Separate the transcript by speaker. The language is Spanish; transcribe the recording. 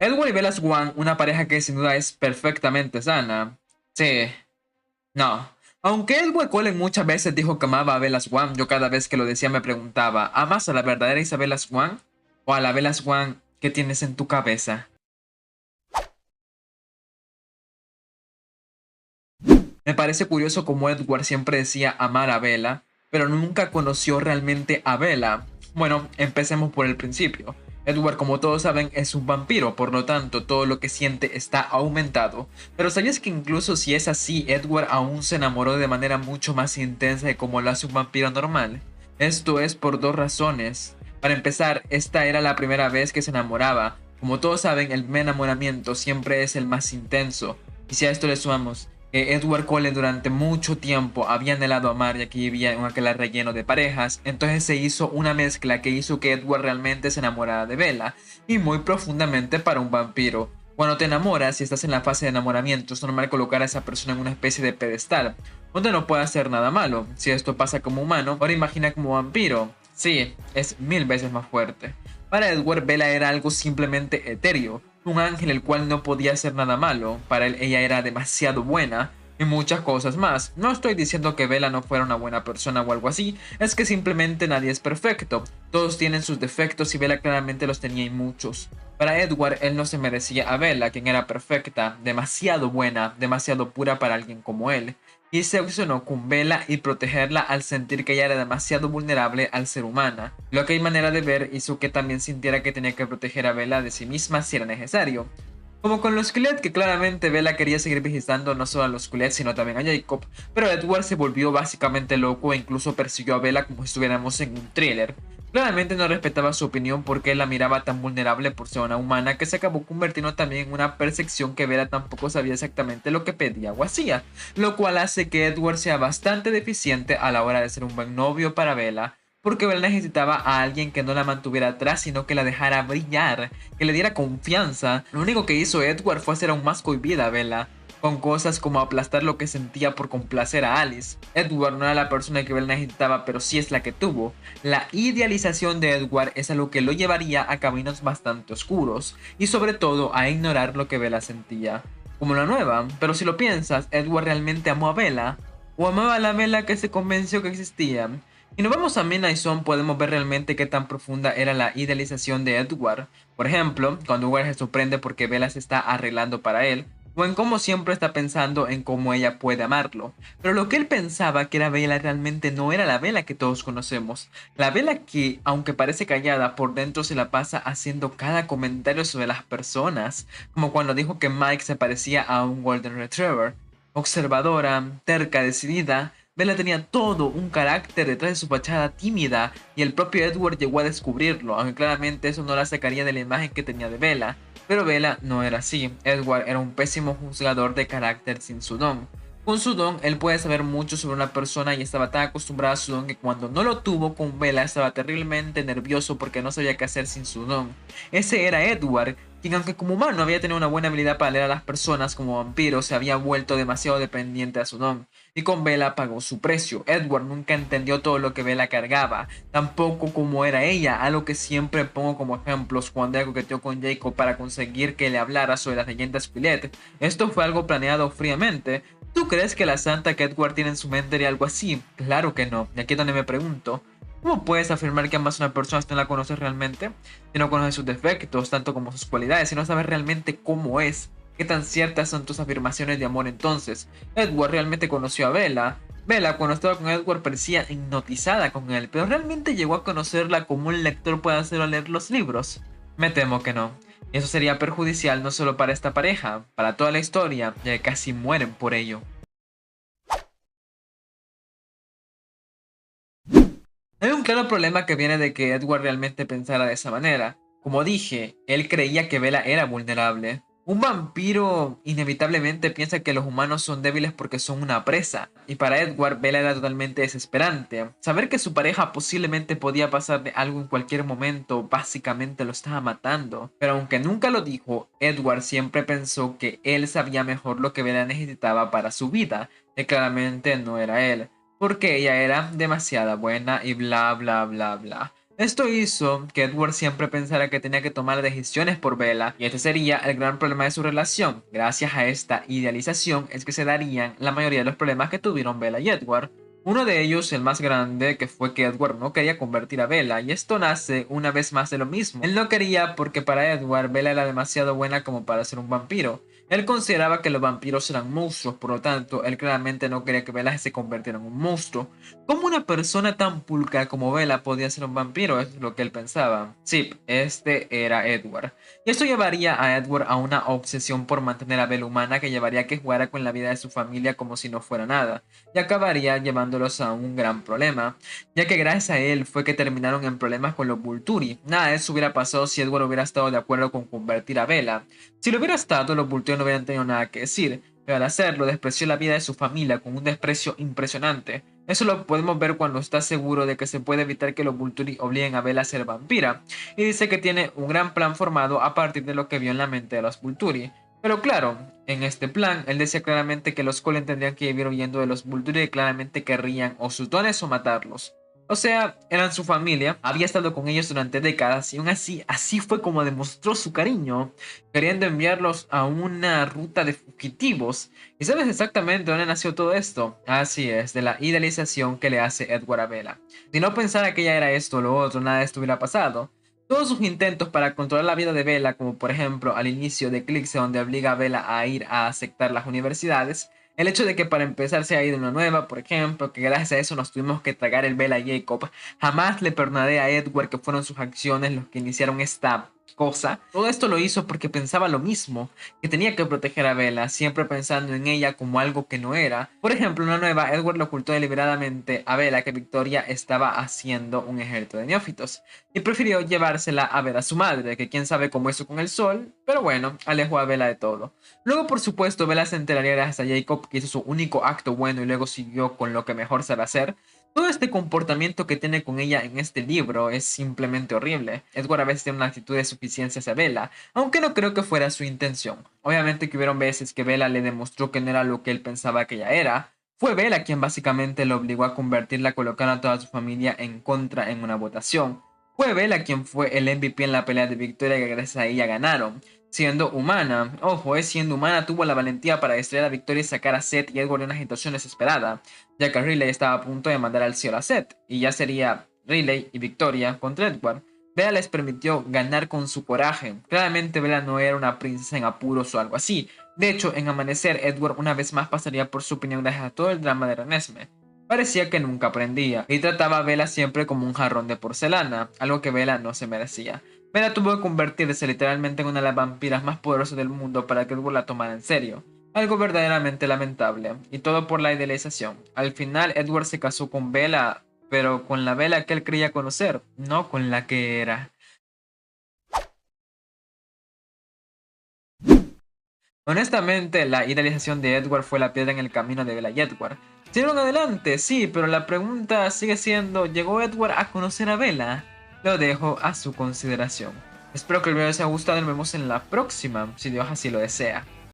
Speaker 1: Edward y Bella Swan, una pareja que sin duda es perfectamente sana. Sí, no. Aunque Edward Cullen muchas veces dijo que amaba a Bella Swan, yo cada vez que lo decía me preguntaba, ¿amas a la verdadera Isabella Swan o a la Bella Swan que tienes en tu cabeza? Me parece curioso cómo Edward siempre decía amar a Bella, pero nunca conoció realmente a Bella. Bueno, empecemos por el principio. Edward, como todos saben, es un vampiro, por lo tanto, todo lo que siente está aumentado. Pero ¿sabías que incluso si es así, Edward aún se enamoró de manera mucho más intensa de como lo hace un vampiro normal? Esto es por dos razones. Para empezar, esta era la primera vez que se enamoraba. Como todos saben, el primer enamoramiento siempre es el más intenso. Y si a esto le sumamos Edward Cullen durante mucho tiempo había anhelado amar ya que vivía en aquel relleno de parejas, entonces se hizo una mezcla que hizo que Edward realmente se enamorara de Bella, y muy profundamente para un vampiro. Cuando te enamoras y estás en la fase de enamoramiento, es normal colocar a esa persona en una especie de pedestal, donde no puede hacer nada malo. Si esto pasa como humano, ahora imagina como vampiro. Sí, es mil veces más fuerte. Para Edward, Bella era algo simplemente etéreo, un ángel el cual no podía hacer nada malo. Para él ella era demasiado buena y muchas cosas más. No estoy diciendo que Bella no fuera una buena persona o algo así, es que simplemente nadie es perfecto. Todos tienen sus defectos y Bella claramente los tenía y muchos. Para Edward, él no se merecía a Bella, quien era perfecta, demasiado buena, demasiado pura para alguien como él, y se obsesionó con Bella y protegerla al sentir que ella era demasiado vulnerable al ser humana. Lo que hay manera de ver hizo que también sintiera que tenía que proteger a Bella de sí misma si era necesario. Como con los Skillet, que claramente Bella quería seguir visitando no solo a los Skillet sino también a Jacob, pero Edward se volvió básicamente loco e incluso persiguió a Bella como si estuviéramos en un thriller. Claramente no respetaba su opinión porque él la miraba tan vulnerable por ser una humana que se acabó convirtiendo también en una percepción que Bella tampoco sabía exactamente lo que pedía o hacía, lo cual hace que Edward sea bastante deficiente a la hora de ser un buen novio para Bella, porque Bella necesitaba a alguien que no la mantuviera atrás, sino que la dejara brillar, que le diera confianza. Lo único que hizo Edward fue hacer aún más cohibida a Bella, con cosas como aplastar lo que sentía por complacer a Alice. Edward no era la persona que Bella necesitaba, pero sí es la que tuvo. La idealización de Edward es algo que lo llevaría a caminos bastante oscuros, y sobre todo a ignorar lo que Bella sentía. Como la nueva, pero si lo piensas, Edward realmente amó a Bella, o amaba a la Bella que se convenció que existía. Y nos vamos a Midnight Zone, podemos ver realmente qué tan profunda era la idealización de Edward. Por ejemplo, cuando Edward se sorprende porque Bella se está arreglando para él, o en cómo siempre está pensando en cómo ella puede amarlo. Pero lo que él pensaba que era Bella realmente no era la Bella que todos conocemos. La Bella que, aunque parece callada, por dentro se la pasa haciendo cada comentario sobre las personas, como cuando dijo que Mike se parecía a un Golden Retriever. Observadora, terca, decidida, Bella tenía todo un carácter detrás de su fachada tímida, y el propio Edward llegó a descubrirlo, aunque claramente eso no la sacaría de la imagen que tenía de Bella. Pero Bella no era así. Edward era un pésimo juzgador de carácter sin su don. Con su don, él puede saber mucho sobre una persona y estaba tan acostumbrado a su don que cuando no lo tuvo con Bella estaba terriblemente nervioso porque no sabía qué hacer sin su don. Ese era Edward, quien aunque como humano había tenido una buena habilidad para leer a las personas, como vampiro se había vuelto demasiado dependiente a su don. Y con Bella pagó su precio. Edward nunca entendió todo lo que Bella cargaba, tampoco cómo era ella, algo que siempre pongo como ejemplos cuando ella coqueteó con Jacob para conseguir que le hablara sobre las leyendas Quillet. Esto fue algo planeado fríamente. ¿Tú crees que la santa que Edward tiene en su mente era algo así? Claro que no. Y aquí es donde me pregunto, ¿cómo puedes afirmar que amas a una persona si no la conoces realmente? Si no conoces sus defectos, tanto como sus cualidades, si no sabes realmente cómo es. ¿Qué tan ciertas son tus afirmaciones de amor entonces? Edward realmente conoció a Bella. Bella, cuando estaba con Edward, parecía hipnotizada con él, pero realmente llegó a conocerla como un lector puede hacerlo al leer los libros. Me temo que no. Y eso sería perjudicial no solo para esta pareja, para toda la historia, ya que casi mueren por ello. Hay un claro problema que viene de que Edward realmente pensara de esa manera. Como dije, él creía que Bella era vulnerable. Un vampiro inevitablemente piensa que los humanos son débiles porque son una presa, y para Edward Bella era totalmente desesperante. Saber que su pareja posiblemente podía pasarle algo en cualquier momento básicamente lo estaba matando. Pero aunque nunca lo dijo, Edward siempre pensó que él sabía mejor lo que Bella necesitaba para su vida, y claramente no era él porque ella era demasiado buena y bla bla bla bla. Esto hizo que Edward siempre pensara que tenía que tomar decisiones por Bella, y este sería el gran problema de su relación. Gracias a esta idealización es que se darían la mayoría de los problemas que tuvieron Bella y Edward. Uno de ellos, el más grande, que fue que Edward no quería convertir a Bella, y esto nace una vez más de lo mismo. Él no quería porque para Edward Bella era demasiado buena como para ser un vampiro. Él consideraba que los vampiros eran monstruos, por lo tanto, él claramente no quería que Bella se convirtiera en un monstruo. ¿Cómo una persona tan pulcra como Bella podía ser un vampiro? Eso es lo que él pensaba. Sí, este era Edward. Y esto llevaría a Edward a una obsesión por mantener a Bella humana que llevaría a que jugara con la vida de su familia como si no fuera nada, y acabaría llevándolos a un gran problema, ya que gracias a él fue que terminaron en problemas con los Volturi. Nada de eso hubiera pasado si Edward hubiera estado de acuerdo con convertir a Bella. Si lo hubiera estado, los Volturi no hubieran tenido nada que decir, pero al hacerlo despreció la vida de su familia con un desprecio impresionante. Eso lo podemos ver cuando está seguro de que se puede evitar que los Volturi obliguen a Bella a ser vampira, y dice que tiene un gran plan formado a partir de lo que vio en la mente de los Volturi. Pero claro, en este plan, él decía claramente que los Cullen tendrían que vivir huyendo de los Volturi y claramente querrían o sus dones o matarlos. O sea, eran su familia, había estado con ellos durante décadas y aún así fue como demostró su cariño, queriendo enviarlos a una ruta de fugitivos. ¿Y sabes exactamente dónde nació todo esto? Así es, de la idealización que le hace Edward a Bella. Si no pensara que ella era esto o lo otro, nada de esto hubiera pasado. Todos sus intentos para controlar la vida de Bella, como por ejemplo al inicio de Eclipse donde obliga a Bella a ir a aceptar las universidades, el hecho de que para empezar se ha ido una nueva, por ejemplo, que gracias a eso nos tuvimos que tragar el Bella Jacob, jamás le perdonaré a Edward que fueron sus acciones los que iniciaron esta cosa. Todo esto lo hizo porque pensaba lo mismo, que tenía que proteger a Bella, siempre pensando en ella como algo que no era. Por ejemplo, en una nueva, Edward le ocultó deliberadamente a Bella que Victoria estaba haciendo un ejército de neófitos y prefirió llevársela a ver a su madre, que quién sabe cómo hizo con el sol, pero bueno, alejó a Bella de todo. Luego, por supuesto, Bella se enteraría gracias a Jacob, que hizo su único acto bueno y luego siguió con lo que mejor sabe hacer. Todo este comportamiento que tiene con ella en este libro es simplemente horrible. Edward a veces tiene una actitud de suficiencia hacia Bella, aunque no creo que fuera su intención. Obviamente que hubieron veces que Bella le demostró que no era lo que él pensaba que ella era. Fue Bella quien básicamente lo obligó a convertirla colocando a toda su familia en contra en una votación. Fue Bella quien fue el MVP en la pelea de Victoria que gracias a ella ganaron. Siendo humana, ojo, siendo humana tuvo la valentía para distraer a Victoria y sacar a Seth y Edward de una situación desesperada, ya que Riley estaba a punto de mandar al cielo a Seth, y ya sería Riley y Victoria contra Edward. Bella les permitió ganar con su coraje. Claramente Bella no era una princesa en apuros o algo así. De hecho, en Amanecer, Edward una vez más pasaría por su opinión gracias a todo el drama de Renesmee. Parecía que nunca aprendía, y trataba a Bella siempre como un jarrón de porcelana, algo que Bella no se merecía. Bella tuvo que convertirse literalmente en una de las vampiras más poderosas del mundo para que Edward la tomara en serio. Algo verdaderamente lamentable, y todo por la idealización. Al final, Edward se casó con Bella, pero con la Bella que él creía conocer, no con la que era. Honestamente, la idealización de Edward fue la piedra en el camino de Bella y Edward. Siguieron adelante, sí, pero la pregunta sigue siendo, ¿llegó Edward a conocer a Bella? Lo dejo a su consideración. Espero que el video les haya gustado y nos vemos en la próxima, si Dios así lo desea.